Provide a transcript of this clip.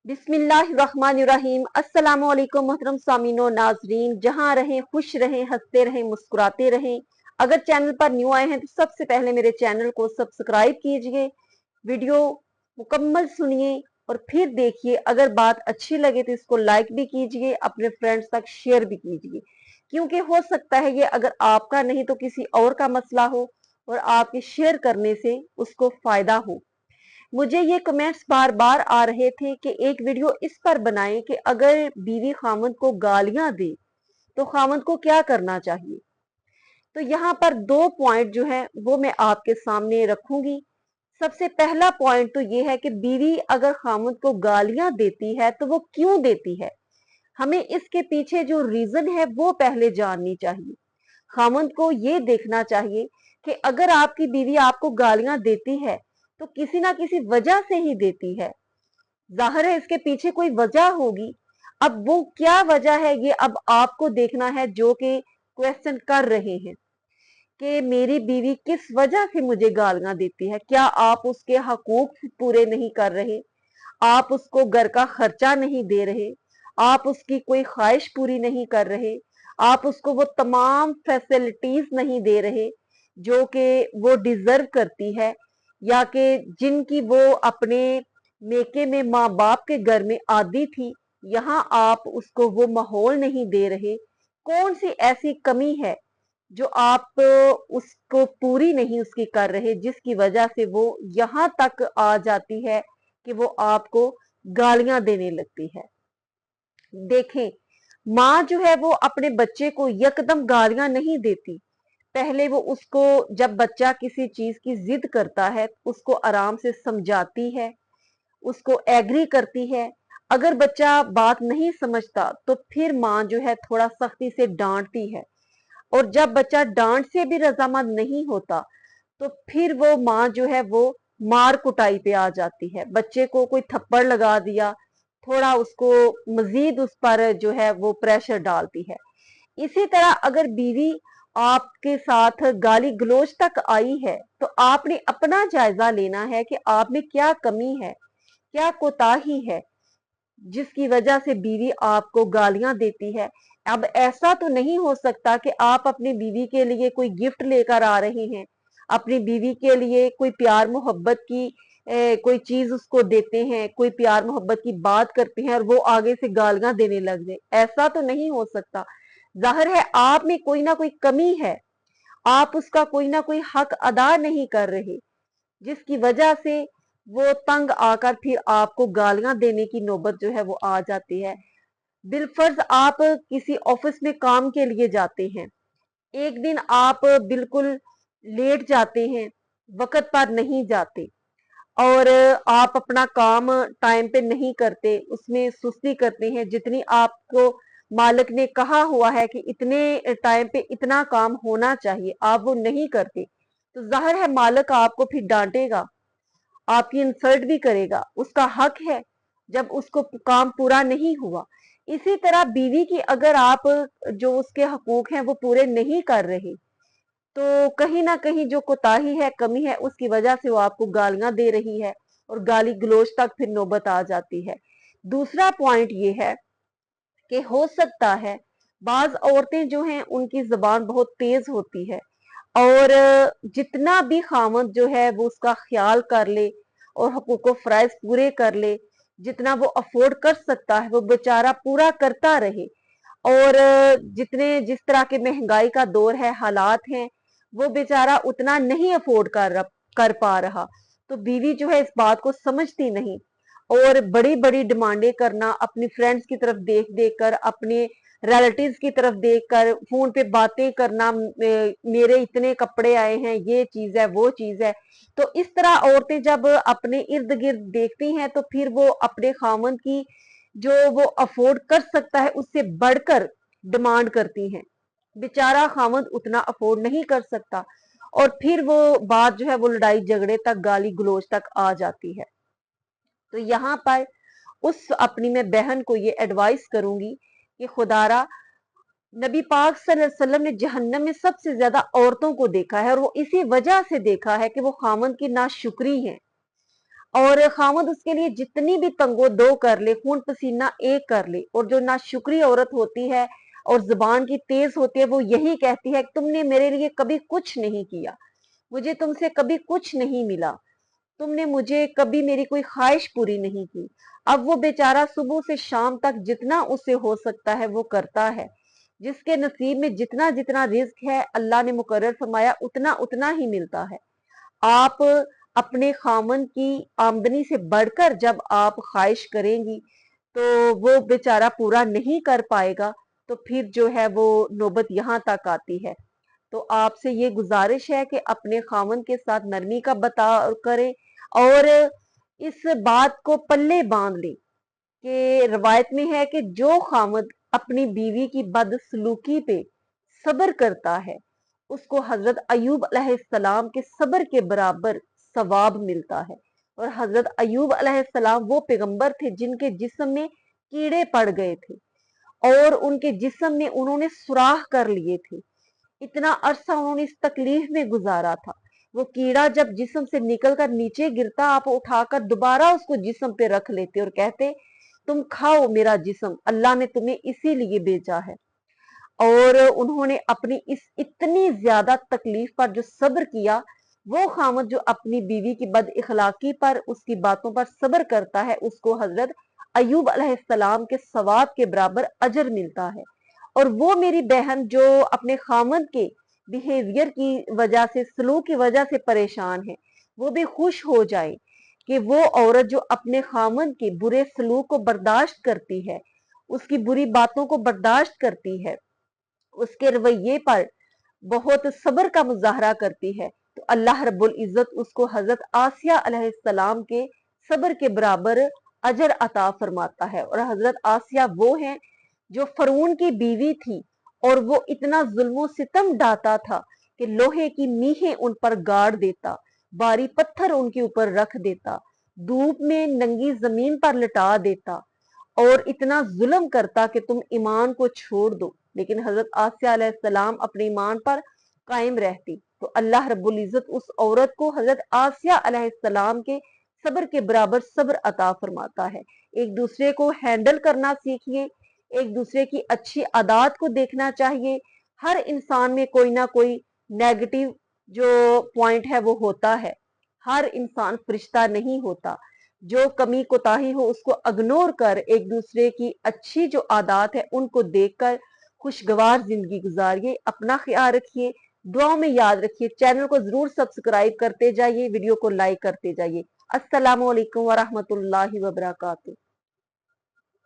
बिस्मिल्लाहिर्रहमानिर्रहीम। अस्सलामु अलैकुम मोहतरम सामीनो नाजरीन, जहां रहें खुश रहें, हंसते रहें, मुस्कुराते रहें। अगर चैनल पर न्यू आए हैं तो सबसे पहले मेरे चैनल को सब्सक्राइब कीजिए, वीडियो मुकम्मल सुनिए और फिर देखिए। अगर बात अच्छी लगे तो इसको लाइक भी कीजिए, अपने फ्रेंड्स तक शेयर भी कीजिए, क्योंकि हो सकता है ये अगर आपका नहीं तो किसी और का मसला हो और आपके शेयर करने से उसको फायदा हो। मुझे ये कमेंट्स बार बार आ रहे थे कि एक वीडियो इस पर बनाएं कि अगर बीवी खामद को गालियां दे तो खामद को क्या करना चाहिए। तो यहाँ पर दो पॉइंट जो है वो मैं आपके सामने रखूंगी। सबसे पहला पॉइंट तो ये है कि बीवी अगर खामद को गालियां देती है तो वो क्यों देती है, हमें इसके पीछे जो रीजन है वो पहले जाननी चाहिए। खामद को ये देखना चाहिए कि अगर आपकी बीवी आपको गालियां देती है तो किसी ना किसी वजह से ही देती है। जाहिर है इसके पीछे कोई वजह होगी। अब वो क्या वजह है ये अब आपको देखना है, जो कि क्वेश्चन कर रहे हैं कि मेरी बीवी किस वजह से मुझे गालियां देती है। क्या आप उसके हकूक पूरे नहीं कर रहे, आप उसको घर का खर्चा नहीं दे रहे, आप उसकी कोई ख्वाहिश पूरी नहीं कर रहे, आप उसको वो तमाम फैसिलिटीज नहीं दे रहे जो कि वो डिजर्व करती है, या कि जिनकी वो अपने मेके में माँ बाप के घर में आदी थी, यहाँ आप उसको वो माहौल नहीं दे रहे। कौन सी ऐसी कमी है जो आप उसको पूरी नहीं उसकी कर रहे, जिसकी वजह से वो यहाँ तक आ जाती है कि वो आपको गालियां देने लगती है। देखें, माँ जो है वो अपने बच्चे को यकदम गालियां नहीं देती। पहले वो उसको, जब बच्चा किसी चीज की जिद करता है, उसको आराम से समझाती है, उसको एग्री करती है। अगर बच्चा बात नहीं समझता तो फिर माँ जो है थोड़ा सख्ती से डांटती है, और जब बच्चा डांट से भी रजामंद नहीं होता तो फिर वो माँ जो है वो मार कुटाई पे आ जाती है। बच्चे को कोई थप्पड़ लगा दिया, थोड़ा उसको मजीद उस पर जो है वो प्रेशर डालती है। इसी तरह अगर बीवी आपके साथ गाली गलोच तक आई है तो आपने अपना जायजा लेना है कि आप में क्या कमी है, क्या कोताही है, जिसकी वजह से बीवी आपको गालियां देती है। अब ऐसा तो नहीं हो सकता कि आप अपनी बीवी के लिए कोई गिफ्ट लेकर आ रहे हैं, अपनी बीवी के लिए कोई प्यार मोहब्बत की कोई चीज उसको देते हैं, कोई प्यार मोहब्बत की बात करते हैं और वो आगे से गालियां देने लग जाए। ऐसा तो नहीं हो सकता। जाहिर है आप में कोई ना कोई कमी है, आप उसका कोई ना कोई हक अदा नहीं कर रहे, जिसकी वजह से वो तंग आकर फिर आपको गालियां देने की नौबत जो है वो आ जाती है। बिलफर्ज आप किसी ऑफिस में काम के लिए जाते हैं, एक दिन आप बिल्कुल लेट जाते हैं, वक्त पर नहीं जाते, और आप अपना काम टाइम पे नहीं करते, उसमें सुस्ती करते हैं। जितनी आपको मालिक ने कहा हुआ है कि इतने टाइम पे इतना काम होना चाहिए, आप वो नहीं करते, तो जाहिर है मालिक आपको फिर डांटेगा, आपकी इंसल्ट भी करेगा। उसका हक है जब उसको काम पूरा नहीं हुआ। इसी तरह बीवी की अगर आप जो उसके हकूक हैं वो पूरे नहीं कर रहे तो कहीं ना कहीं जो कोताही है, कमी है, उसकी वजह से वो आपको गालियां दे रही है और गाली गलोच तक फिर नौबत आ जाती है। दूसरा पॉइंट ये है कि हो सकता है बाज औरतें जो हैं उनकी जबान बहुत तेज होती है, और जितना भी खामद जो है वो उसका ख्याल कर ले और हकूक फराइज पूरे कर ले, जितना वो अफोर्ड कर सकता है वो बेचारा पूरा करता रहे। और जितने जिस तरह के महंगाई का दौर है, हालात हैं, वो बेचारा उतना नहीं अफोर्ड कर पा रहा, तो बीवी जो है इस बात को समझती नहीं, और बड़ी बड़ी डिमांडें करना, अपनी फ्रेंड्स की तरफ देख देख कर, अपने रिलेटिव्स की तरफ देखकर फोन पे बातें करना, मेरे इतने कपड़े आए हैं, ये चीज है, वो चीज है। तो इस तरह औरतें जब अपने इर्द गिर्द देखती हैं तो फिर वो अपने खामन की जो वो अफोर्ड कर सकता है उससे बढ़कर डिमांड करती हैं। बेचारा खामद उतना अफोर्ड नहीं कर सकता, और फिर वो बात जो है वो लड़ाई झगड़े तक, गाली गलोच तक आ जाती है। तो यहाँ पर उस अपनी मैं बहन को ये एडवाइस करूंगी कि खुदारा, नबी पाक सल्लल्लाहु अलैहि वसल्लम ने जहन्नम में सबसे ज्यादा औरतों को देखा है, और वो इसी वजह से देखा है कि वो खामन की नाशुक्री हैं। और खामद उसके लिए जितनी भी तंगो दो कर ले, खून पसीना एक कर ले, और जो नाशुक्री औरत होती है और जुबान की तेज होती है, वो यही कहती है कि तुमने मेरे लिए कभी कुछ नहीं किया, मुझे तुमसे कभी कुछ नहीं मिला, तुमने मुझे कभी मेरी कोई ख्वाहिश पूरी नहीं की। अब वो बेचारा सुबह से शाम तक जितना उसे हो सकता है वो करता है। जिसके नसीब में जितना जितना रिज्क है अल्लाह ने मुकर्रर फरमाया उतना उतना ही मिलता है। आप अपने खामन की आमदनी से बढ़कर जब आप ख्वाहिश करेंगी तो वो बेचारा पूरा नहीं कर पाएगा, तो फिर जो है वो नौबत यहाँ तक आती है। तो आपसे ये गुजारिश है कि अपने खामन के साथ नरमी का बर्ताव करें और इस बात को पल्ले बांध लें कि रवायत में है कि जो खामद अपनी बीवी की बदसलूकी पे सब्र करता है उसको हजरत अयूब अलैहिस्सलाम के सब्र के बराबर सवाब मिलता है। और हजरत अयूब अलैहिस्सलाम वो पैगंबर थे जिनके जिस्म में कीड़े पड़ गए थे और उनके जिस्म में उन्होंने सुराख कर लिए थे। इतना अरसा उन्होंने इस तकलीफ में गुजारा था। वो कीड़ा जब जिस्म से निकलकर नीचे गिरता, आप उठाकर दोबारा उसको जिस्म पे रख लेते और कहते तुम खाओ मेरा जिस्म, अल्लाह ने तुम्हें इसीलिए भेजा है। और उन्होंने अपनी इस इतनी ज्यादा तकलीफ पर जो सब्र किया, वो खामद जो अपनी बीवी की बद इखलाकी पर उसकी बातों पर सब्र करता है उसको हजरत अयूब अलैहिस्सलाम के सवाब के बराबर अजर मिलता है। और वो मेरी बहन जो अपने खामद के बिहेवियर की वजह से, सलूक की वजह से परेशान है, वो भी खुश हो जाए कि वो औरत जो अपने खामद के बुरे सलूक को बर्दाश्त करती है, उसकी बुरी बातों को बर्दाश्त करती है, उसके रवैये पर बहुत सब्र का मुजाहरा करती है, तो अल्लाह रब्बुल इज्जत उसको हजरत आसिया अलैहिस्सलाम के सब्र के बराबर अजर अता फरमाता है। और हजरत आसिया वो हैं जो फरऊन की बीवी थी और वो इतना जुल्म सितम ढाता था कि लोहे की मीहें उन पर गाड़ देता, भारी पत्थर उनके ऊपर रख देता, धूप में नंगी जमीन पर लटा देता और इतना जुल्म करता कि तुम ईमान को छोड़ दो, लेकिन हजरत आसिया अलैहिस्सलाम अपने ईमान पर कायम रहती। तो अल्लाह रब्बुल इज्जत उस औरत को हजरत आसिया अलैहिस्सलाम के सब्र के बराबर सब्र अता फरमाता है। एक दूसरे को हैंडल करना सीखिए, एक दूसरे की अच्छी आदत को देखना चाहिए। हर इंसान में कोई ना कोई नेगेटिव जो पॉइंट है वो होता है, हर इंसान फरिश्ता नहीं होता। जो कमी कोताही हो उसको इग्नोर कर एक दूसरे की अच्छी जो आदत है उनको देखकर खुशगवार जिंदगी गुजारिए। अपना ख्याल रखिए, दुआओं में याद रखिए। चैनल को जरूर सब्सक्राइब करते जाइए, वीडियो को लाइक करते जाइए। अस्सलामु अलैकुम वरहमतुल्लाहि वबरकातुहू।